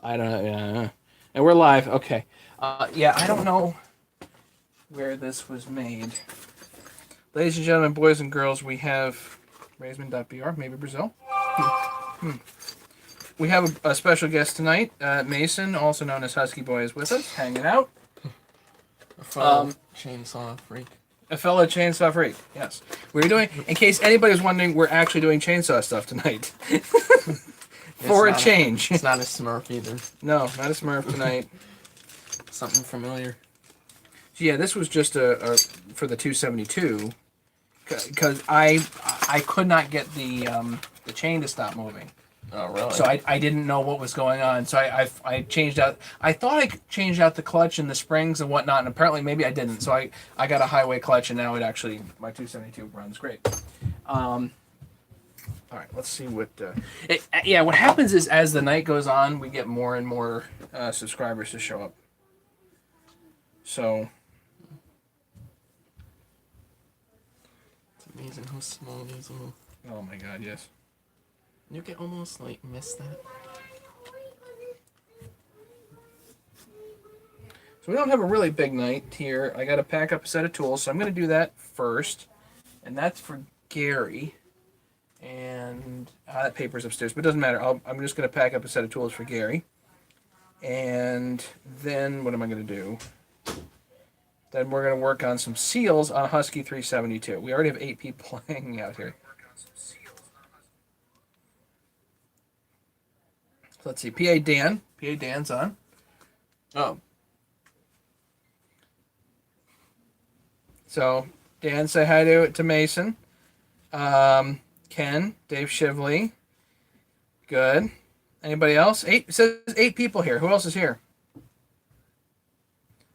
I don't. And we're live. Okay. Yeah, I don't know where this was made. Ladies and gentlemen, boys and girls, we have Raisman.br, maybe Brazil. We have a special guest tonight. Mason, also known as Husky Boy, is with us, hanging out. A fellow chainsaw freak. A fellow chainsaw freak, yes. We're doing, in case anybody's wondering, we're actually doing chainsaw stuff tonight. For a change. It's not a Smurf either. No, not a Smurf tonight. Something familiar. So yeah, this was just a for the 272, because I could not get the chain to stop moving. Oh, really? So I didn't know what was going on. So I changed out. I thought I changed out the clutch and the springs and whatnot, and apparently maybe I didn't. So I got a highway clutch, and now it actually my 272 runs great. All right, let's see what. Yeah, what happens is as the night goes on, we get more and more subscribers to show up. So. It's amazing how small these are. Oh my God! Yes. You can almost like miss that. So we don't have a really big night here. I got to pack up a set of tools, so I'm going to do that first, and that's for Gary. And that paper's upstairs, but it doesn't matter. I'm just going to pack up a set of tools for Gary. And then what am I going to do? Then we're going to work on some seals on a Husky 372. We already have 8 people hanging out here. So let's see. PA Dan. PA Dan's on. Oh. So Dan, say hi to Mason. Ken, Dave Shively. Good. Anybody else? 8. It says 8 people here. Who else is here?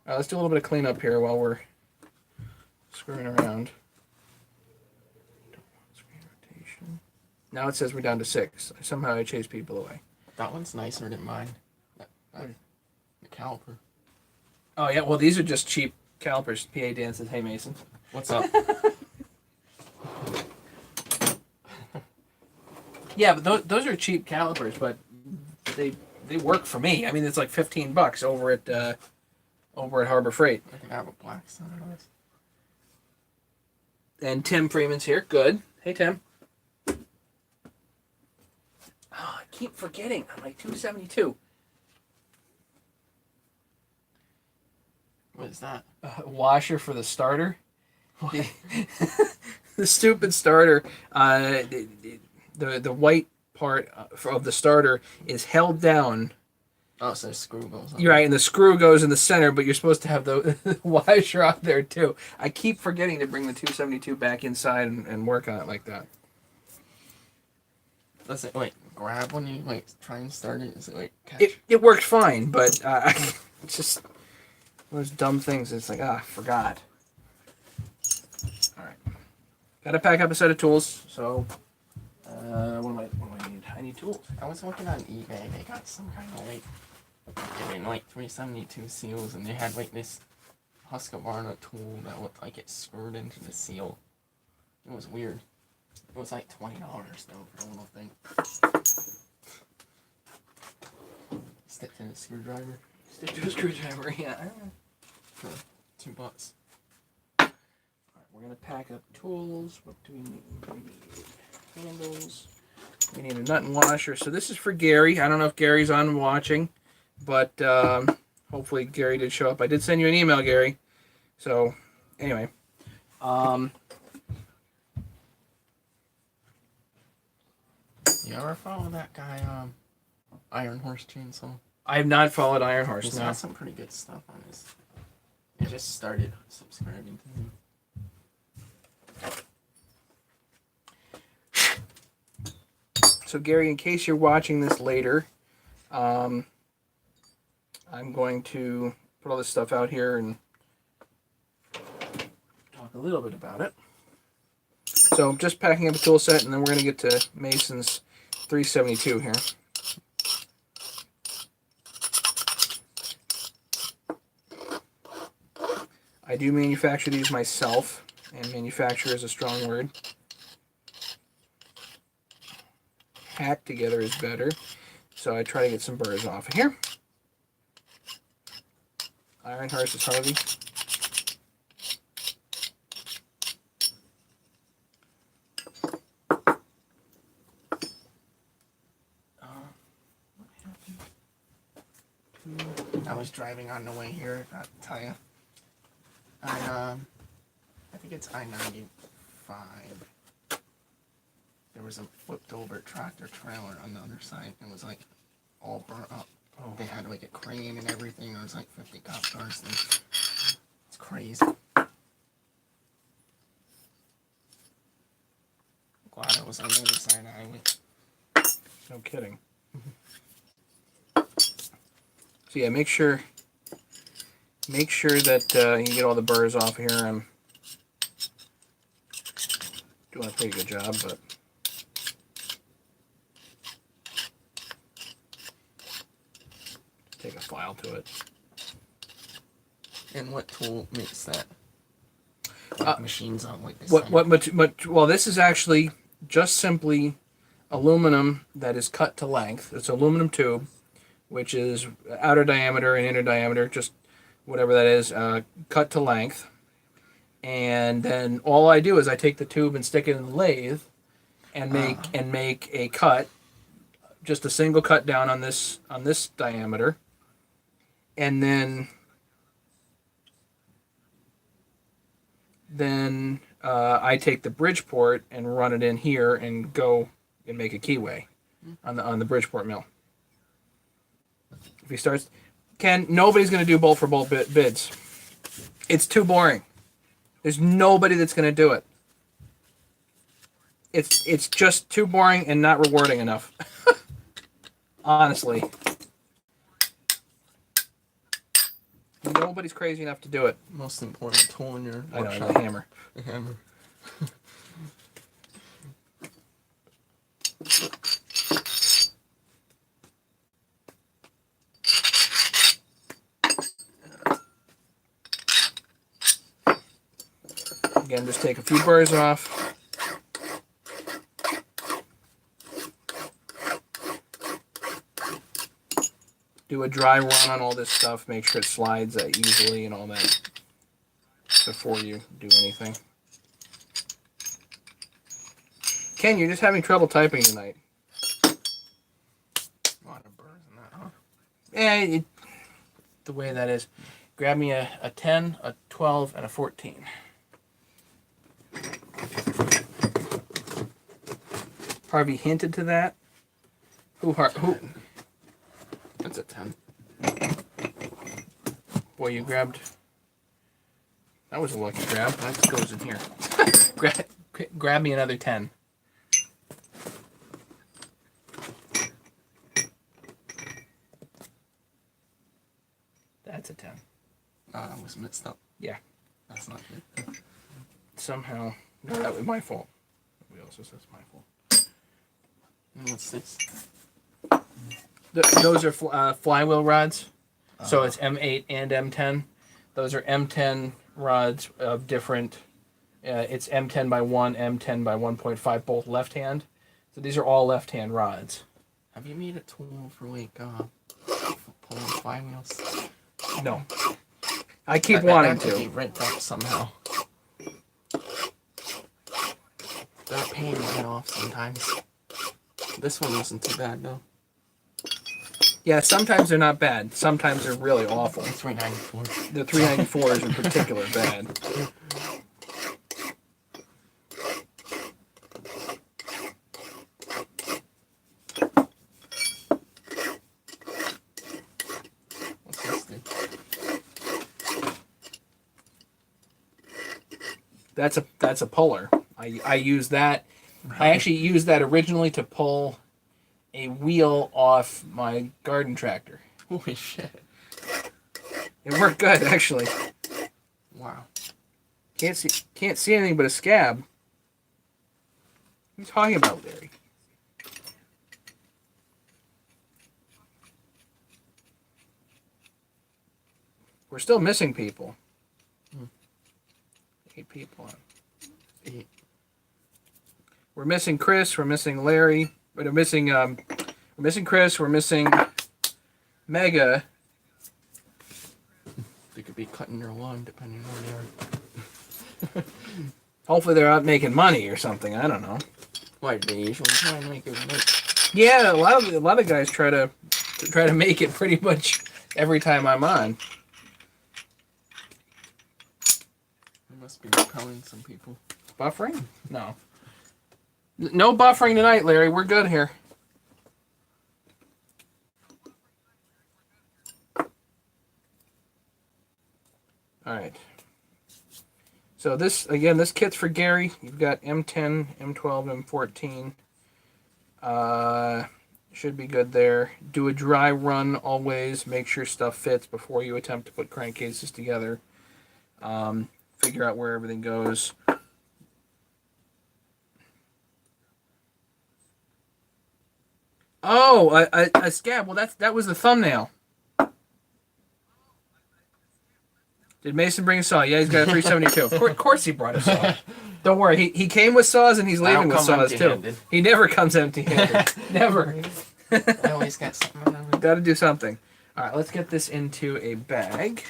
All right, let's do a little bit of cleanup here while we're screwing around. Now it says we're down to 6. Somehow I chased people away. That one's nicer than mine. The caliper. Oh, yeah. Well, these are just cheap calipers. PA Dan says, hey, Mason. What's up? Yeah, but those are cheap calipers, but they work for me. I mean, it's like $15 over at Harbor Freight. I can have a black sun on this. And Tim Freeman's here. Good. Hey, Tim. Oh, I keep forgetting. I'm like 272. What is that? Washer for the starter. The stupid starter. The white part of the starter is held down. Oh, so screw goes on. You're right, and the screw goes in the center, but you're supposed to have the washer out there too. I keep forgetting to bring the 272 back inside and work on it like that. Does it like grab when you like try and start it? Is it like catch? It worked fine, but it's just those dumb things. It's like I forgot. All right, gotta pack up a set of tools. So. What do I need? I need tools. I was looking on eBay. They got some kind of like in like 372 seals, and they had like this Husqvarna tool that looked like it screwed into the seal. It was weird. It was like $20 though for a little thing. Stick to the screwdriver. Stick to a screwdriver. Yeah. For $2. All right, we're gonna pack up tools. What do we need? We need handles. We need a nut and washer. So this is for Gary. I don't know if Gary's on watching, but hopefully Gary did show up. I did send you an email, Gary. So anyway, You ever follow that guy, Iron Horse Chainsaw? I have not followed Iron Horse. He's No. got some pretty good stuff on his. I just started subscribing to him. So Gary, in case you're watching this later, I'm going to put all this stuff out here and talk a little bit about it. So I'm just packing up a tool set, and then we're going to get to Mason's 372 here. I do manufacture these myself, and manufacture is a strong word. Hack together is better. so I try to get some burrs off of here. Iron Horse is Harvey. I was driving on the way here. I'll tell you. I think it's I-95. There was a flipped over tractor trailer on the other side. It was like all burnt up. Oh. They had like a crane and everything. There was like 50 cop cars. It's crazy. Glad I was on the other side of the highway. No kidding. So yeah, make sure that you get all the burrs off here. I'm doing a pretty good job, but take a file to it. And what tool makes that? Machines on like this. Well, this is actually just simply aluminum that is cut to length. It's aluminum tube, which is outer diameter and inner diameter, just whatever that is, cut to length. And then all I do is I take the tube and stick it in the lathe and make a cut, just a single cut down on this diameter. And then I take the Bridgeport and run it in here and go and make a keyway on the Bridgeport mill. If he starts, nobody's going to do bolt for bolt bids. It's too boring. There's nobody that's going to do it. It's just too boring and not rewarding enough. Honestly. Nobody's crazy enough to do it. Most important tool in your I know, the hammer. The hammer. Again, just take a few burrs off. Do a dry run on all this stuff. Make sure it slides easily and all that before you do anything. Ken, you're just having trouble typing tonight. A lot of burrs in that, huh? Yeah, the way that is. Grab me a 10, a 12, and a 14. Harvey hinted to that. Who? That's a 10. Boy, you grabbed. That was a lucky grab. That goes in here. Grab me another 10. That's a 10. I was mixed up. Yeah. That's not good. Somehow. No, that was my fault. We also says my fault. And what's this? Those are flywheel rods. So it's M8 and M10. Those are M10 rods of different. It's M10 by 1, M10 by 1.5, both left hand. So these are all left hand rods. Have you made a tool for like pulling flywheels? No. I keep wanting that could be to. rigged up somehow. They're a pain to get off sometimes. This one wasn't too bad though. Yeah, sometimes they're not bad. Sometimes they're really awful. The 394. The 394s in particular bad. What's this thing? That's a puller. I use that. I actually used that originally to pull a wheel off my garden tractor. Holy shit. It worked good, actually. Wow. Can't see anything but a scab. What are you talking about, Larry? We're still missing people. 8 people. 8. We're missing Chris. We're missing Larry. We're missing We're missing Chris. We're missing Mega. They could be cutting their lawn depending on where they are. Hopefully they're out making money or something. I don't know. Why they usually try and make it make. Yeah, a lot of guys try to make it pretty much every time I'm on. They must be repelling some people. Buffering? No. No buffering tonight, Larry. We're good here. All right. So this kit's for Gary. You've got M10, M12, M14. Should be good there. Do a dry run always. Make sure stuff fits before you attempt to put crankcases together. Figure out where everything goes. Oh, a scab. Well, that was the thumbnail. Did Mason bring a saw? Yeah, he's got a 372. Of course he brought a saw. Don't worry. He came with saws and he's leaving with saws too. He never comes empty-handed. Never. I always got something. Got to do something. All right, let's get this into a bag.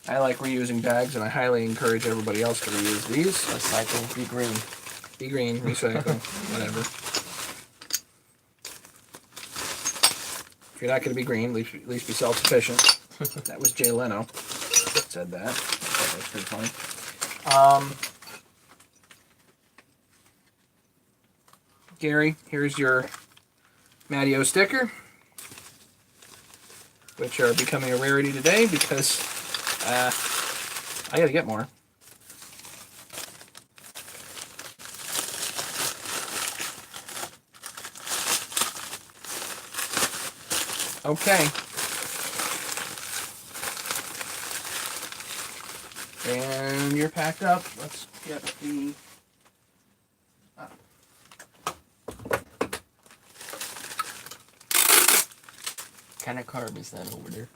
I like reusing bags, and I highly encourage everybody else to reuse these. Recycle, be green. Be green, recycle, whatever. If you're not going to be green, at least be self-sufficient. That was Jay Leno that said that. That was pretty funny. Gary, here's your Matty-O sticker, which are becoming a rarity today because I got to get more. Okay. And you're packed up. Let's get the... What kind of carb is that over there?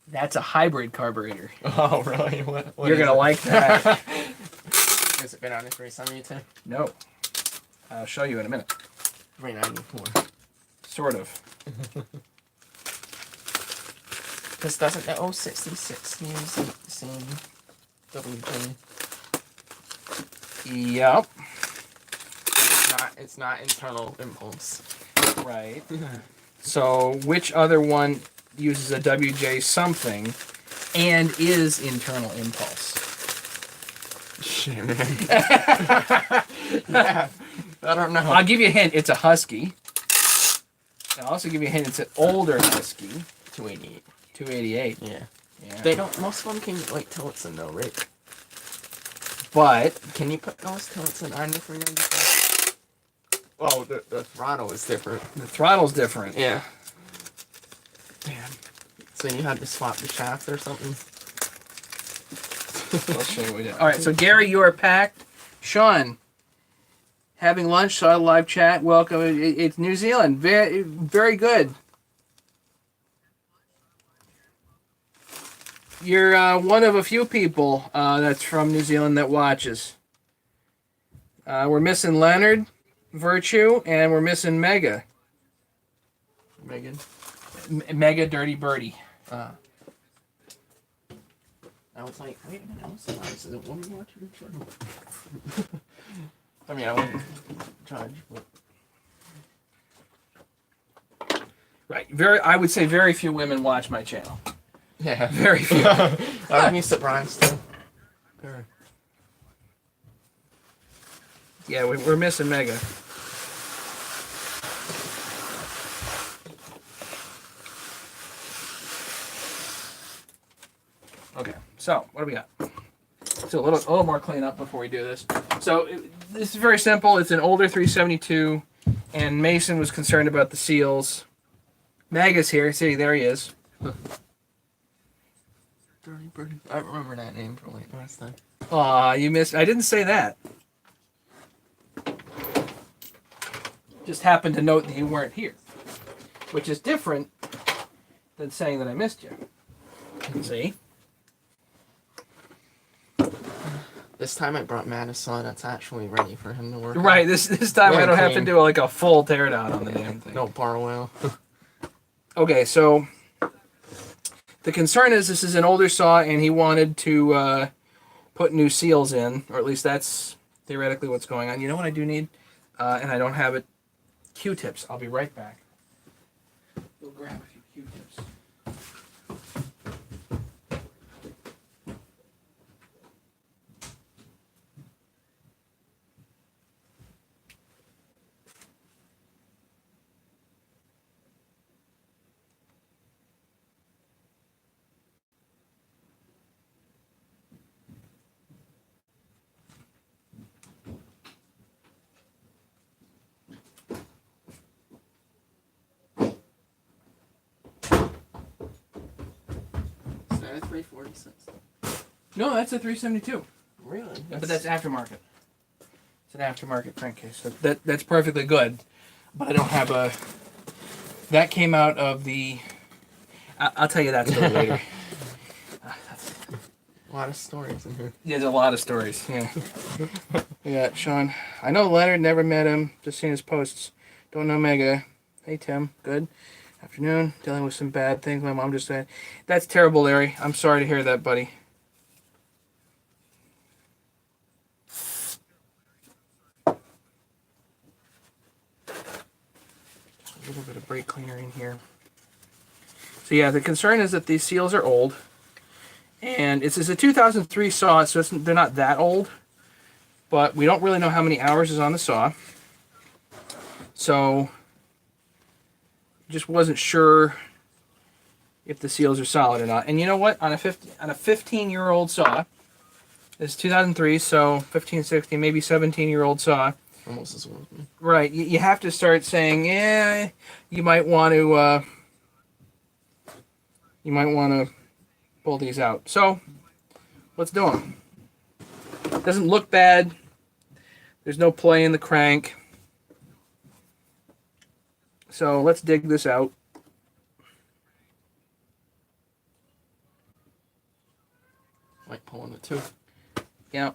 That's a hybrid carburetor. Oh, really? What You're going to like that. Has it been on a 372? No. I'll show you in a minute. 394. Sort of. Because doesn't the 066 use the same WJ? Yep. It's not internal impulse. Right. So which other one uses a WJ something and is internal impulse? Shit, man. Yeah. I don't know. I'll give you a hint. It's a Husky. I'll also give you a hint. It's an older Husky. 288. 288. Yeah. Yeah. They don't. Most of them can get like Tillotson though, right? But Can you put those Tillotson on the 395? Oh, the throttle is different. the throttle's different. Yeah. Damn. So you had to swap the shaft or something? I'll show you what we did. All right. So Gary, you are packed. Sean, having lunch. Saw a live chat. Welcome. It's New Zealand. Very, very good. You're one of a few people that's from New Zealand that watches. We're missing Leonard, Virtue, and we're missing Mega. Megan? Mega Dirty Birdie. I was like, wait a minute, I was surprised. Is it one watching the channel? I mean, I wouldn't judge, but... Right. I would say very few women watch my channel. Yeah. Very few. I'm used to bronze, too. Yeah, we're missing Mega. Okay, so what do we got? So a little more cleanup before we do this. So this is very simple. It's an older 372, and Mason was concerned about the seals. Mega's here. See, there he is. Dirty Birdie. I remember that name from like last time. Aw, you missed. I didn't say that. Just happened to note that you weren't here, which is different than saying that I missed you. See? This time I brought Matt a saw that's actually ready for him to work on. Right. This time I Yeah, don't have to clean. do like a full teardown on the damn thing. No bar oil. Okay, so the concern is this is an older saw, and he wanted to put new seals in, or at least that's theoretically what's going on. You know what I do need? And I don't have it. Q-tips. I'll be right back. We'll grab a few Q-tips. Is that a 346? No, that's a 372. Really? But that's aftermarket. It's an aftermarket crankcase. So that's perfectly good. But I don't have a... That came out of the... I'll tell you that story later. A lot of stories in here. There's a lot of stories, yeah. We got Sean. I know Leonard, never met him, just seen his posts. Don't know Mega. Hey, Tim. Good. Afternoon. Dealing with some bad things. My mom just said. That's terrible, Larry. I'm sorry to hear that, buddy. A little bit of brake cleaner in here. So yeah, the concern is that these seals are old. And it's a 2003 saw, so they're not that old. But we don't really know how many hours is on the saw. So, just wasn't sure if the seals are solid or not. And you know what? On a 15-year-old saw, this is 2003, so 15, 16, maybe 17-year-old saw. Almost as well as me. Right, you have to start saying, yeah, you might want to pull these out. So, let's do them. Doesn't look bad. There's no play in the crank. So let's dig this out. Like pulling the tooth. Yeah.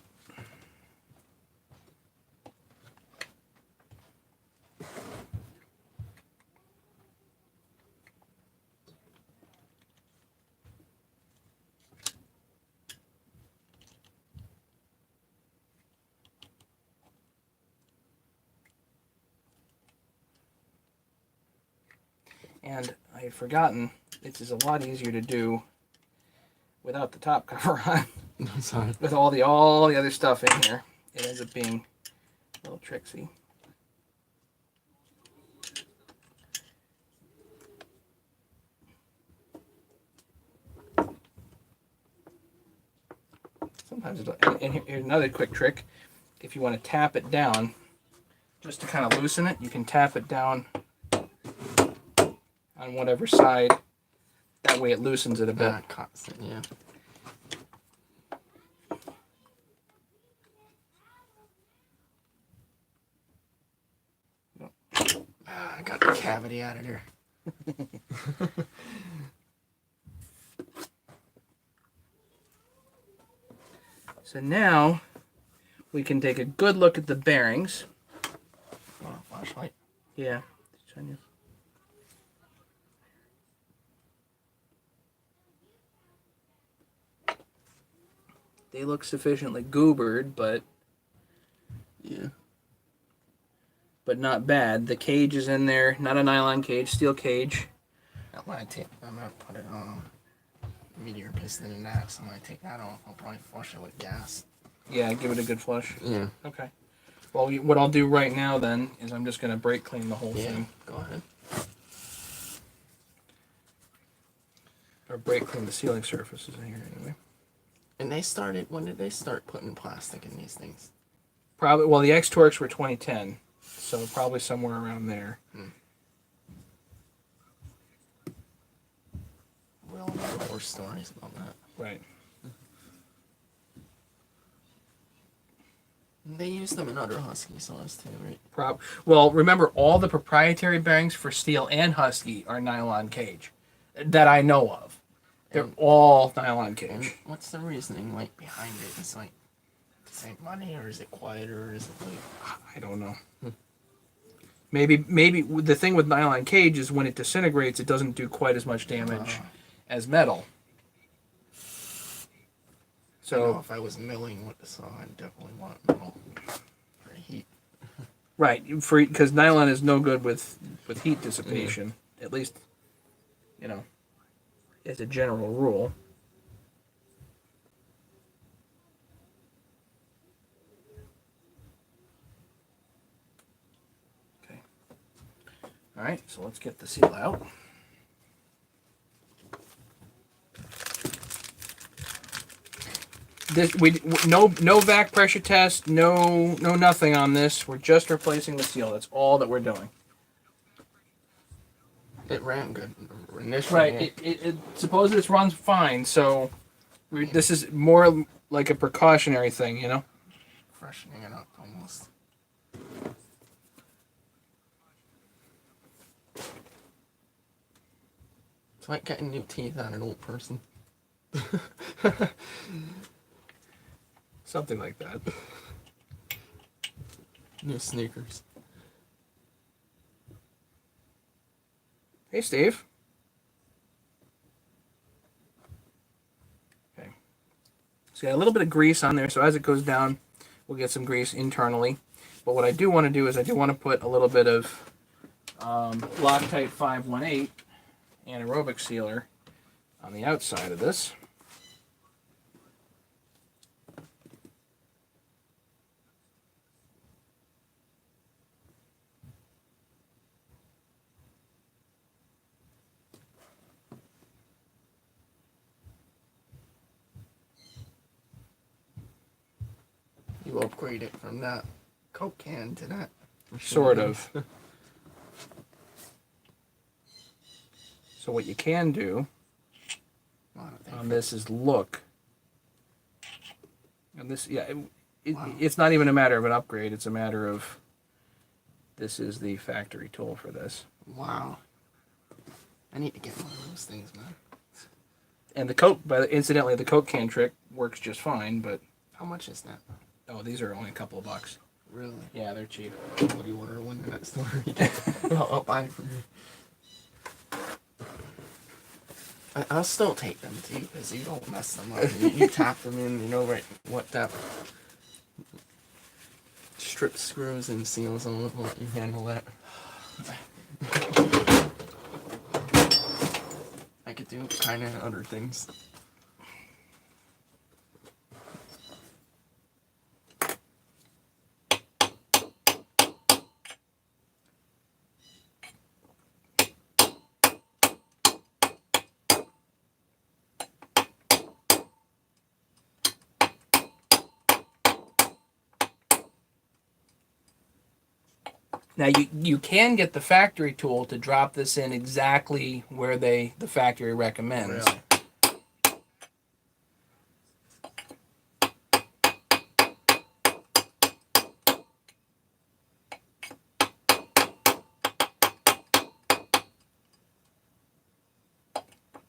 And I had forgotten, this is a lot easier to do without the top cover on. Sorry. With all the other stuff in here. It ends up being a little tricksy. Sometimes and here's another quick trick. If you want to tap it down, just to kind of loosen it, you can tap it down on whatever side. That way it loosens it a bit. Constant, yeah. I got the cavity out of there. So now we can take a good look at the bearings. Oh, flashlight. Yeah. They look sufficiently goobered, but not bad. The cage is in there, not a nylon cage, steel cage. I'm gonna put it on meteor piston and that, so I'm gonna take that off. I'll probably flush it with gas. Yeah, give it a good flush. Yeah. Okay. Well, what I'll do right now then is I'm just gonna brake clean the whole thing. Go ahead. Or brake clean the sealing surfaces in here anyway. And when did they start putting plastic in these things? Probably, well, the X-Torques were 2010, so probably somewhere around there. We all know horror stories about that. Right. They use them in other Husky saws too, right? Well, remember, all the proprietary bearings for Steel and Husky are nylon cage that I know of. They're all nylon cage. And what's the reasoning behind it? It's Same money, or is it quieter, or is it like... I don't know. Maybe the thing with nylon cage is when it disintegrates, it doesn't do quite as much damage as metal. So if I was milling with the saw, I'd definitely want metal for heat. right, because nylon is no good with heat dissipation. At least, as a general rule. Okay. All right, so let's get the seal out. No vac pressure test, no nothing on this. We're just replacing the seal. That's all that we're doing. It ran good initially. Right. It suppose this runs fine. So this is more like a precautionary thing, Freshening it up almost. It's like getting new teeth on an old person. Something like that. New sneakers. Hey, Steve. Okay. So got a little bit of grease on there, so as it goes down, we'll get some grease internally. But what I do want to do is I do want to put a little bit of Loctite 518 anaerobic sealer on the outside of this. You upgrade it from that Coke can to that. Sort of. So what you can do on this is look. And this, yeah, it's not even a matter of an upgrade. It's a matter of this is the factory tool for this. Wow. I need to get one of those things, man. And the Coke, incidentally, the Coke can trick works just fine, but... How much is that? Oh, these are only a couple of bucks. Really? Yeah, they're cheap. What do you order one in that store? I'll buy it from you. I'll still take them too, because you don't mess them up. You tap them in, you know right what that strip screws and seals on, let you handle that. I could do kind of other things. Now you can get the factory tool to drop this in exactly where the factory recommends. Really?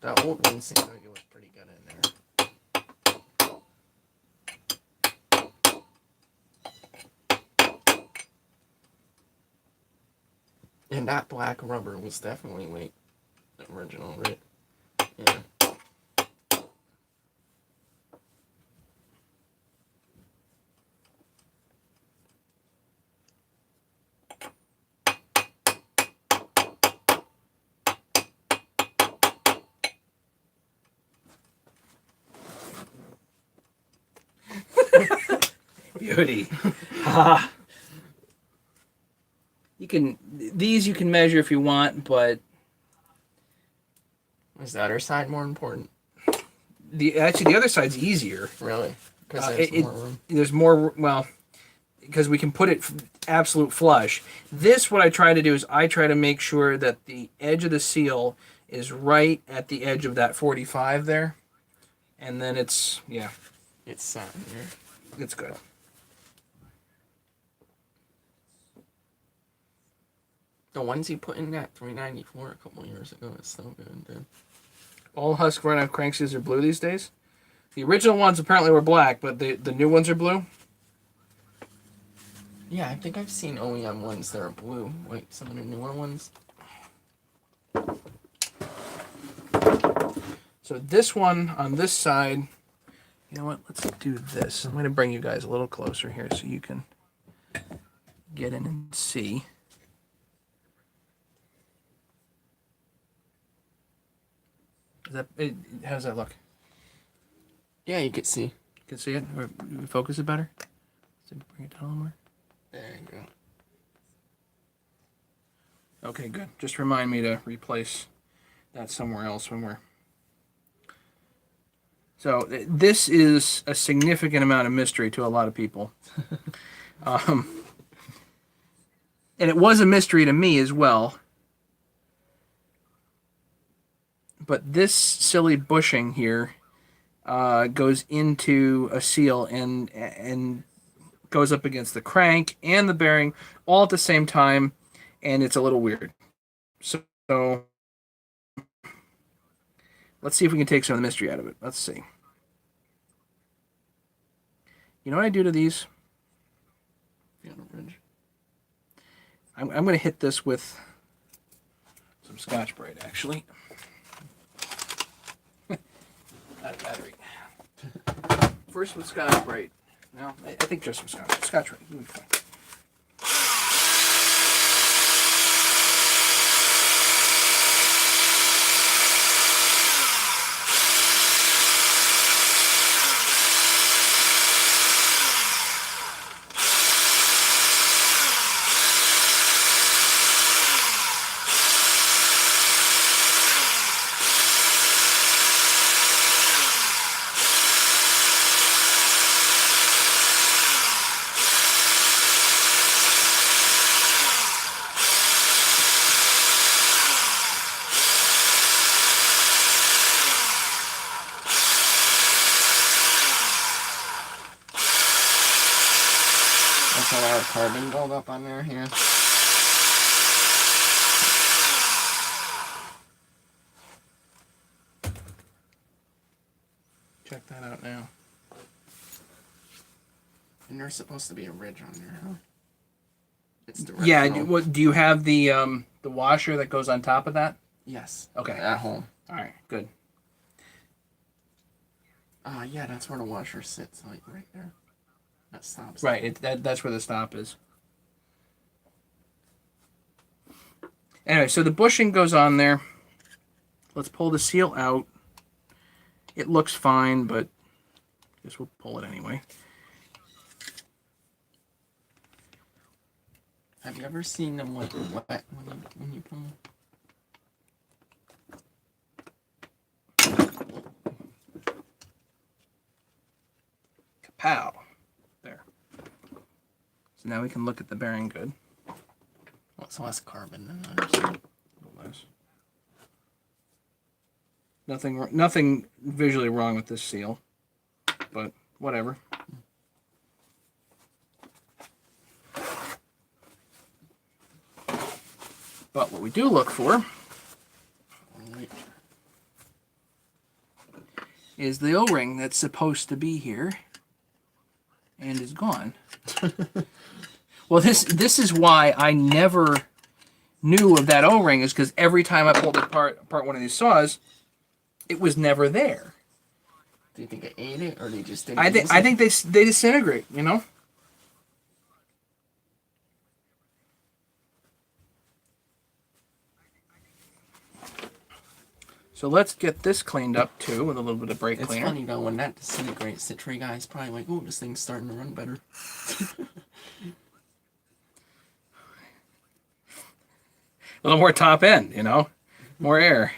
That old one seemed like it was pretty good in there. And that black rubber was definitely like the original, right? Yeah. Beauty. You can measure if you want, but Is the other side more important? the other side's easier. Really? Because There's more, well, because we can put it absolute flush. This, what I try to do is I try to make sure that the edge of the seal is right at the edge of that 45 there, and then it's set in here. it's good. The ones you put in that 394 a couple of years ago is so good, dude. All Husqvarna crank seals are blue these days. The original ones apparently were black, but the new ones are blue. Yeah, I think I've seen OEM ones that are blue, like some of the newer ones. So this one on this side, you know what? Let's do this. I'm going to bring you guys a little closer here so you can get in and see. How does that look? Yeah, you can see. You can see it? Or focus it better? So bring it down a little more. There you go. Okay, good. Just remind me to replace that somewhere else when we're... So this is a significant amount of mystery to a lot of people. And it was a mystery to me as well. But this silly bushing here goes into a seal and goes up against the crank and the bearing all at the same time, and it's a little weird. So let's see if we can take some of the mystery out of it. Let's see. You know what I do to these? I'm going to hit this with some Scotch-Brite, actually. Out of battery. First with Scotch-Brite. No, I think just with Scotch-Brite. You'll be fine. That's a lot of carbon buildup on there here. Check that out now. And there's supposed to be a ridge on there, huh? It's Yeah. directional. What do you have the washer that goes on top of that? Yes. Okay. At home. All right. Good. Yeah, that's where the washer sits, like right there. That stops. Right. That's where the stop is. Anyway, so the bushing goes on there. Let's pull the seal out. It looks fine, but I guess we'll pull it anyway. Have you ever seen them like wet when you pull them? Kapow. There. So now we can look at the bearing good. Well, it's less carbon than others. A little less. Nothing visually wrong with this seal, but whatever. But what we do look for Right. is the O-ring that's supposed to be here and is gone. Well, this is why I never knew of that O-ring, is because every time I pulled apart one of these saws, it was never there. Do you think it ate it, or they just didn't? I think they disintegrate. You know. So let's get this cleaned up too with a little bit of brake It's cleaner. funny though, when that disintegrates, the tree guy's probably like, "Oh, this thing's starting to run better." A little more top end, you know, more air.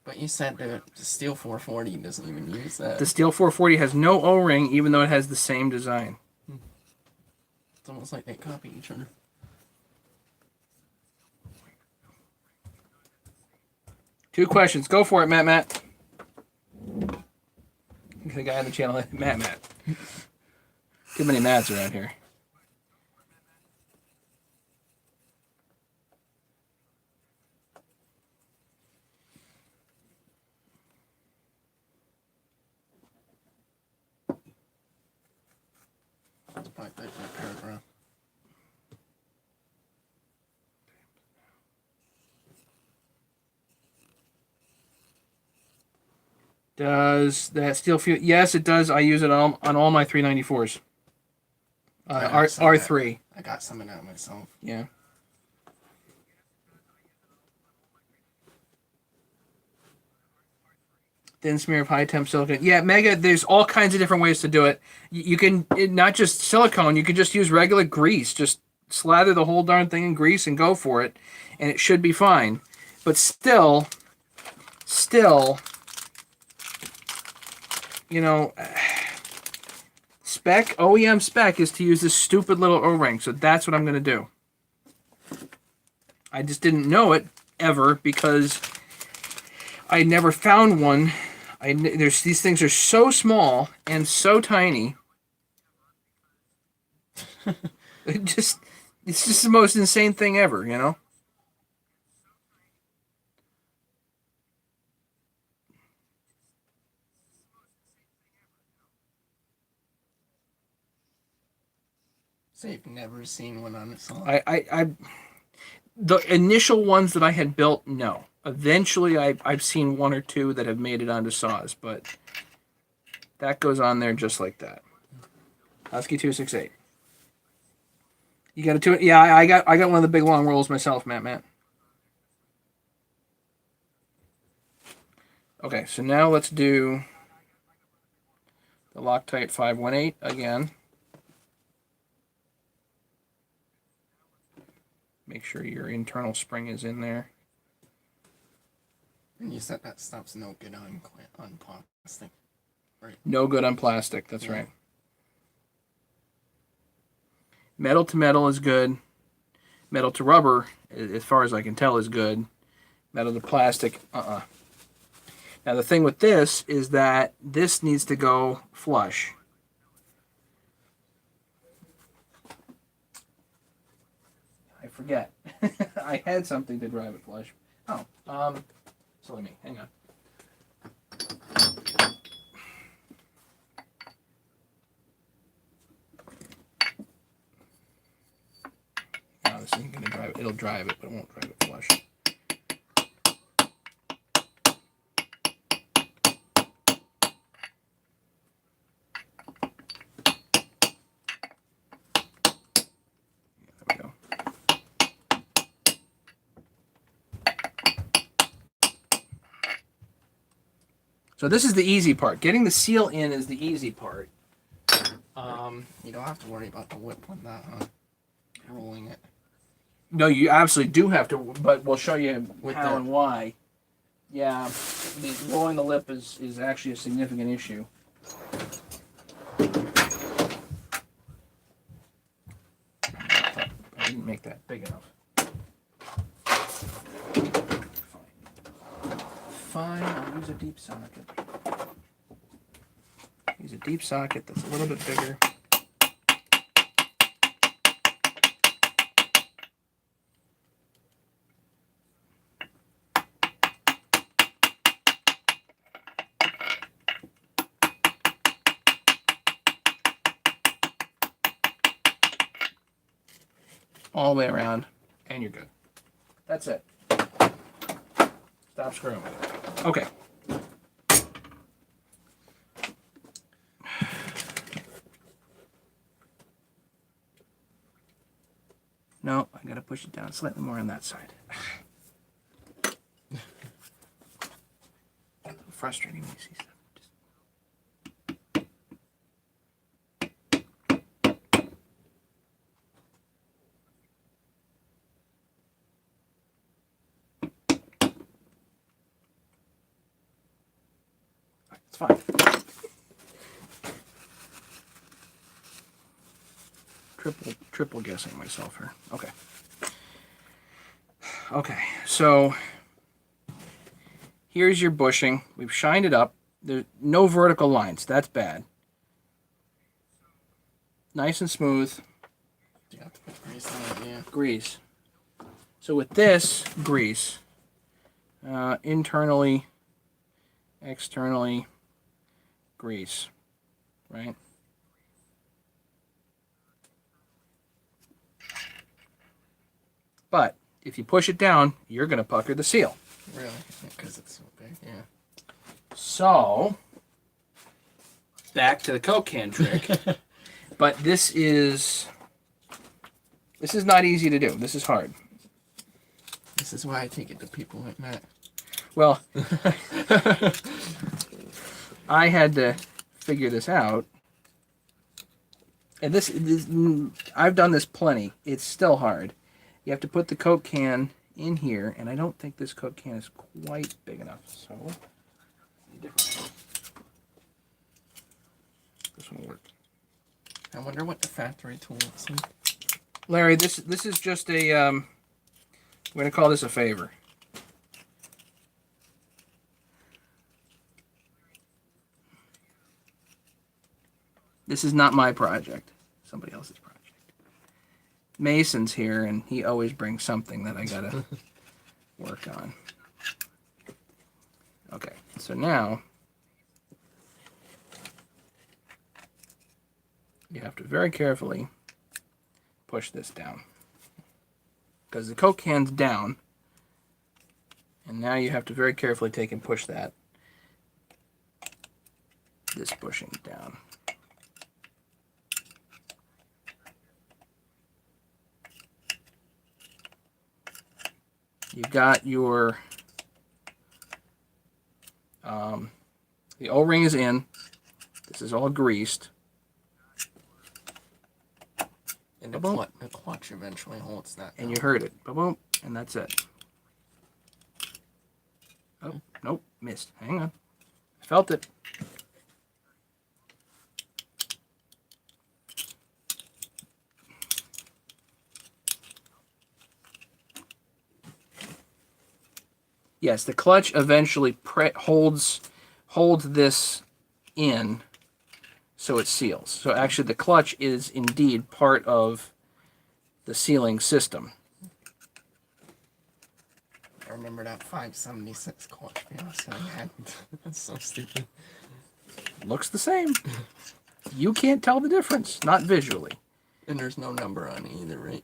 But you said the Steel 440 doesn't even use that. The Steel 440 has no O-ring, even though it has the same design. It's almost like they copy each other. Two questions. Go for it, Matt. The guy on the channel, Matt. Too many Matts around here. I typed that paragraph. Does that steel fuse? Yes, it does. I use it on all my 394s. R3. I got some of that myself. Yeah. Thin smear of high temp silicone. Yeah, Mega, there's all kinds of different ways to do it. You can, not just silicone, you can just use regular grease. Just slather the whole darn thing in grease and go for it, and it should be fine. But still, you know, OEM spec is to use this stupid little O-ring, so that's what I'm going to do. I just didn't know it ever because I never found one. These things are so small and so tiny. It's just the most insane thing ever, you know? So you've never seen one on its own? The initial ones that I had built, no. Eventually, I've seen one or two that have made it onto saws, but that goes on there just like that. Husky 268. You got a two? Yeah, I got one of the big long rolls myself, Matt. Okay, so now let's do the Loctite 518 again. Make sure your internal spring is in there. And you said that stuff's no good on plastic, right? No good on plastic, that's right. Metal to metal is good. Metal to rubber, as far as I can tell, is good. Metal to plastic, Now the thing with this is that this needs to go flush. I forget. I had something to drive it flush. Silly me. Hang on. No, this isn't going to drive it. It'll drive it, but it won't drive it flush. There we go. So this is the easy part. Getting the seal in is the easy part. You don't have to worry about the whip with that, huh? Rolling it. No, you absolutely do have to, but we'll show you With how the- and why. Yeah, rolling the lip is actually a significant issue. I didn't make that big enough. Fine, I'll use a deep socket. Use a deep socket that's a little bit bigger. All the way around, and you're good. That's it. Stop screwing with it. Okay. No, I gotta push it down slightly more on that side. Frustrating when you see stuff. It's fine. Triple guessing myself here. Okay. Okay, so here's your bushing. We've shined it up. There's no vertical lines. That's bad. Nice and smooth. You have to put grease on it, yeah. Grease. So with this, grease. Internally, externally, grease. Right? But if you push it down, you're going to pucker the seal. Really? Because it's so big. Yeah. So, back to the Coke can trick. But this is not easy to do. This is hard. This is why I take it to people like Matt. Well, I had to figure this out. And this I've done this plenty. It's still hard. You have to put the Coke can in here, and I don't think this Coke can is quite big enough. So, this one will work. I wonder what the factory tool looks like. Larry, this is just a we're gonna call this a favor. This is not my project. Somebody else's project. Mason's here, and he always brings something that I gotta work on. Okay, so now you have to very carefully push this down. Because the Coke can's down, and now you have to very carefully take and push that. This bushing down. You've got your the O-ring is in. This is all greased. And the clutch eventually holds that. And you heard it. Boom, and that's it. Oh, nope, missed. Hang on. I felt it. Yes, the clutch eventually holds this in, so it seals. So actually, the clutch is indeed part of the sealing system. I remember that 576 clutch fiance I had. That's so stupid. Looks the same. You can't tell the difference, not visually. And there's no number on it either, right?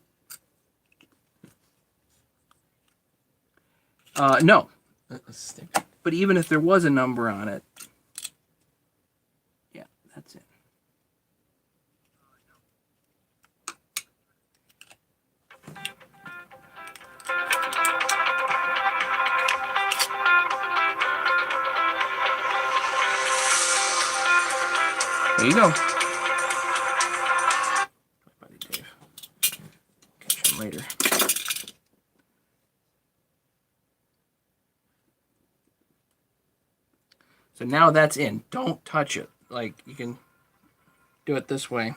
No. That's stupid. But even if there was a number on it, yeah, that's it. There you go. My buddy Dave. Catch him later. So now that's in. Don't touch it. Like, you can do it this way.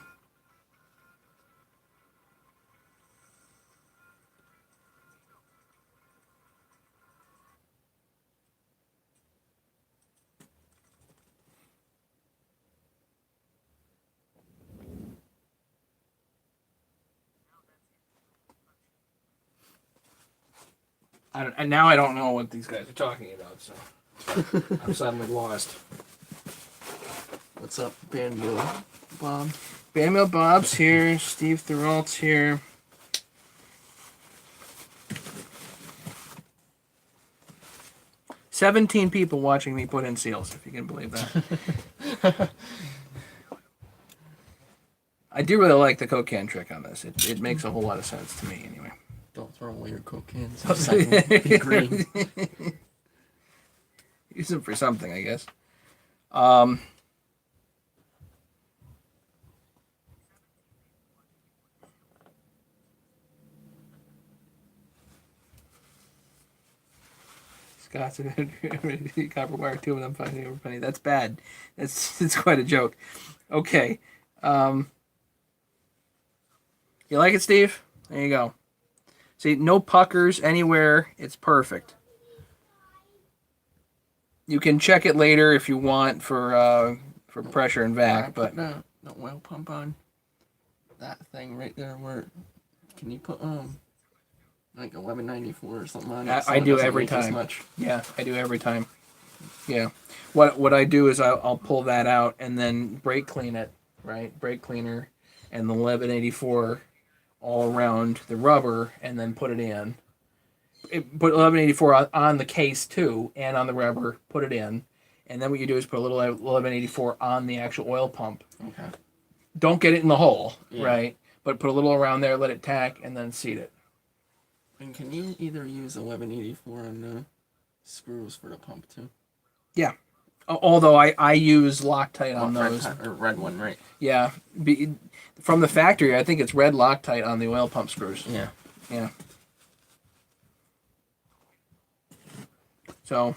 And now I don't know what these guys are talking about, so I'm suddenly lost. What's up, Bandmill Bob? Bandmill Bob's here. Steve Thuralt's here. "17 people watching me put in seals, if you can believe that. I do really like the Coke can trick on this. It makes a whole lot of sense to me, anyway. Don't throw away your Coke cans. Recycle green. Use them for something, I guess. Scott's copper wire, 2 of them fighting over penny. That's bad. It's quite a joke. Okay. You like it, Steve? There you go. See, no puckers anywhere. It's perfect. You can check it later if you want for pressure and vac, but the oil pump on that thing right there. Where can you put like 1194 or something on it? I do every time. Much. Yeah, I do every time. Yeah. What I do is I'll pull that out and then brake clean it, right? Brake cleaner and the 1184 all around the rubber and then put it in. Put 1184 on the case too, and on the rubber, put it in. And then what you do is put a little 1184 on the actual oil pump. Okay. Don't get it in the hole, Yeah. right? But put a little around there, let it tack, and then seat it. And can you either use 1184 on the screws for the pump too? Yeah. Although I use Loctite on Red those. or red one, right? Yeah. From the factory, I think it's red Loctite on the oil pump screws. Yeah. Yeah. So,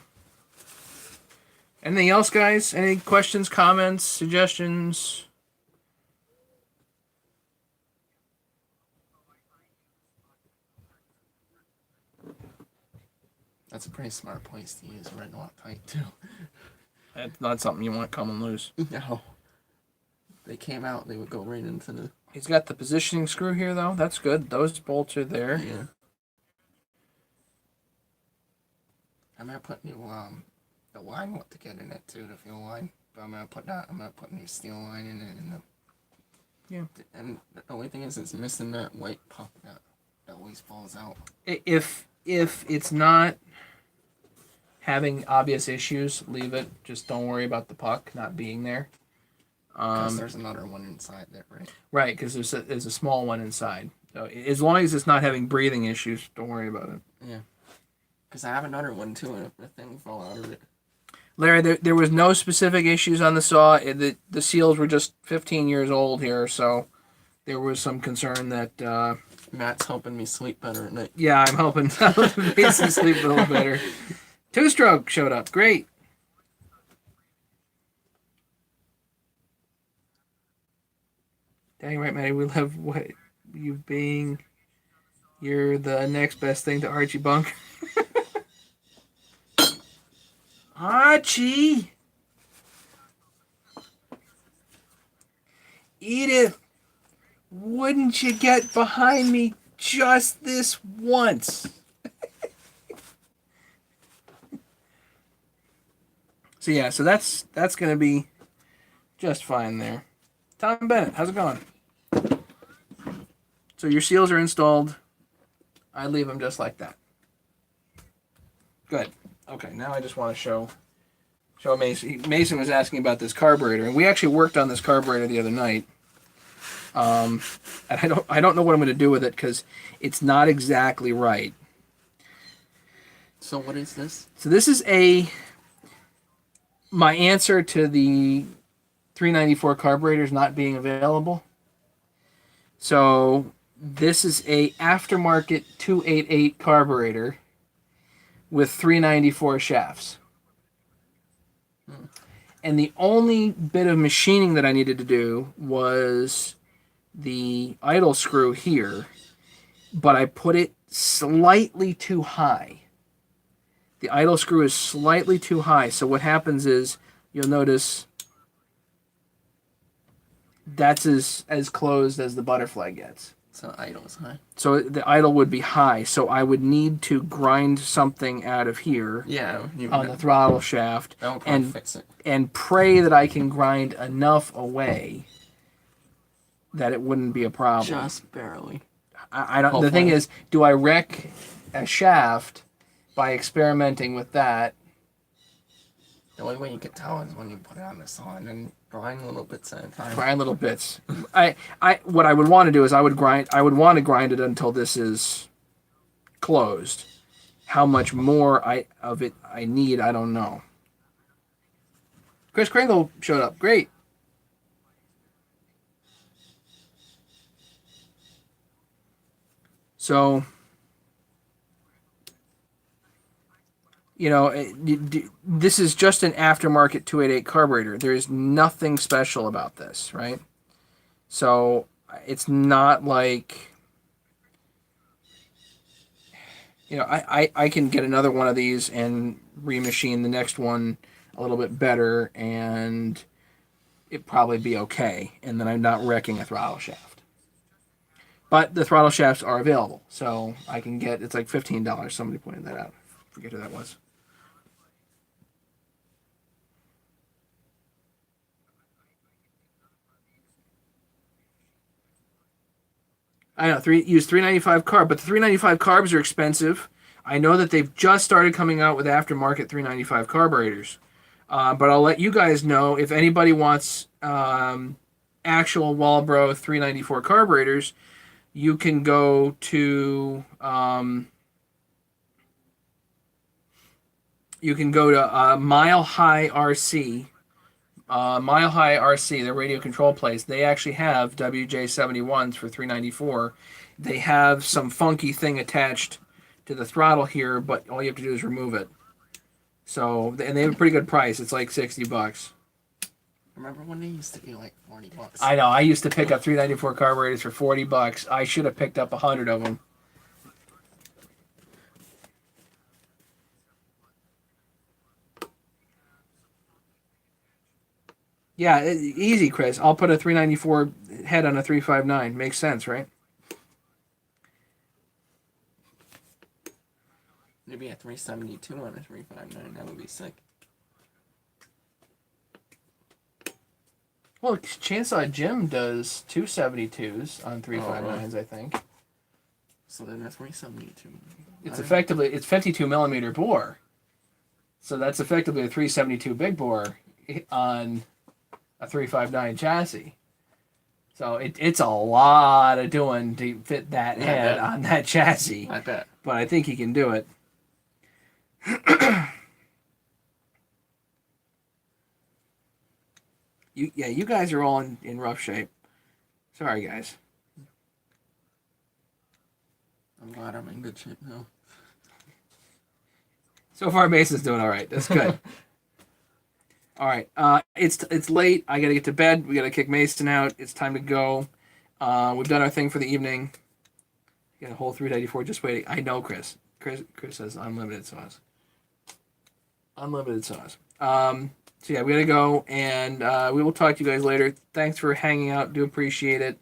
anything else, guys? Any questions, comments, suggestions? That's a pretty smart place to use red Loctite too. That's not something you want to come and lose. No. They came out, they would go right into the... He's got the positioning screw here, though. That's good. Those bolts are there. Yeah. I'm gonna put new the line what to get in it too, the fuel line. But I'm gonna put new steel line in it and Yeah. And the only thing is it's missing that white puck that always falls out. If it's not having obvious issues, leave it. Just don't worry about the puck not being there. Because there's another one inside there, right? Right, because there's a small one inside. So as long as it's not having breathing issues, don't worry about it. Yeah. Because I have another one too, and if the thing fell out of it. Larry, there was no specific issues on the saw. The seals were just 15 years old here, so there was some concern that... Matt's helping me sleep better at night. Yeah, I'm helping Mason sleep a little better. Two-stroke showed up. Great. Dang right, Maddie. We love what you being. You're the next best thing to Archie Bunk. Archie! Edith, wouldn't you get behind me just this once? So yeah, so that's gonna be just fine there. Tom Bennett, how's it going? So your seals are installed. I leave them just like that. Good. Okay, now I just want to show Mason. Mason was asking about this carburetor, and we actually worked on this carburetor the other night. And I don't know what I'm going to do with it because it's not exactly right. So what is this? So this is my answer to the 394 carburetors not being available. So this is a aftermarket 288 carburetor with 394 shafts. And the only bit of machining that I needed to do was the idle screw here, but I put it slightly too high. The idle screw is slightly too high, so what happens is you'll notice that's as closed as the butterfly gets. So idle's high. So the idle would be high, so I would need to grind something out of here Yeah. on the throttle shaft That would probably fix it. and pray that I can grind enough away that it wouldn't be a problem. Just barely. I don't. The Hopefully. thing is, do I wreck a shaft by experimenting with that? The only way you can tell is when you put it on the saw and then grind little bits at a time. Grind little bits. What I would want to do is I would want to grind it until this is closed. How much more I need, I don't know. Chris Kringle showed up. Great. So, this is just an aftermarket 288 carburetor. There is nothing special about this, right? So, it's not like, I can get another one of these and remachine the next one a little bit better, and it'd probably be okay. And then I'm not wrecking a throttle shaft. But the throttle shafts are available, so I can get, it's like $15. Somebody pointed that out. I forget who that was. I know use 395 carb, but the 395 carbs are expensive. I know that they've just started coming out with aftermarket 395 carburetors, but I'll let you guys know if anybody wants actual Walbro 394 carburetors. You can go to Mile High RC. Mile High RC, the radio control place, they actually have WJ71s for 394. They have some funky thing attached to the throttle here, but all you have to do is remove it. So, and they have a pretty good price. It's like $60. Remember when they used to be like $40? I know. I used to pick up 394 carburetors for $40. I should have picked up 100 of them. Yeah, easy, Chris. I'll put a 394 head on a 359. Makes sense, right? Maybe a 372 on a 359. That would be sick. Well, Chainsaw Jim does 272s on 359s, I think. So then a 372. It's 52 millimeter bore. So that's effectively a 372 big bore on a 359 chassis. So it's a lot of doing to fit that head on that chassis. I bet. But I think he can do it. You guys are all in rough shape. Sorry, guys. I'm glad I'm in good shape now. So far, Mason's doing all right. That's good. All right. It's late. I gotta get to bed. We gotta kick Mason out. It's time to go. We've done our thing for the evening. Got a whole 394 just waiting. I know, Chris. Chris says unlimited sauce. Unlimited sauce. So yeah, we gotta go, and we will talk to you guys later. Thanks for hanging out. Do appreciate it.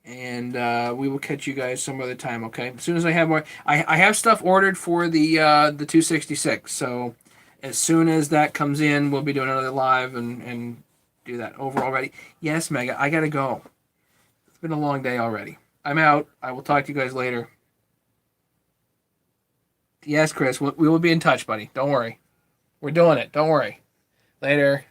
And we will catch you guys some other time, okay? As soon as I have more, I have stuff ordered for the 266. So as soon as that comes in, we'll be doing another live and do that. Overall ready? Yes, Mega. I gotta go. It's been a long day already. I'm out. I will talk to you guys later. Yes, Chris. We will be in touch, buddy. Don't worry. We're doing it. Don't worry. Later.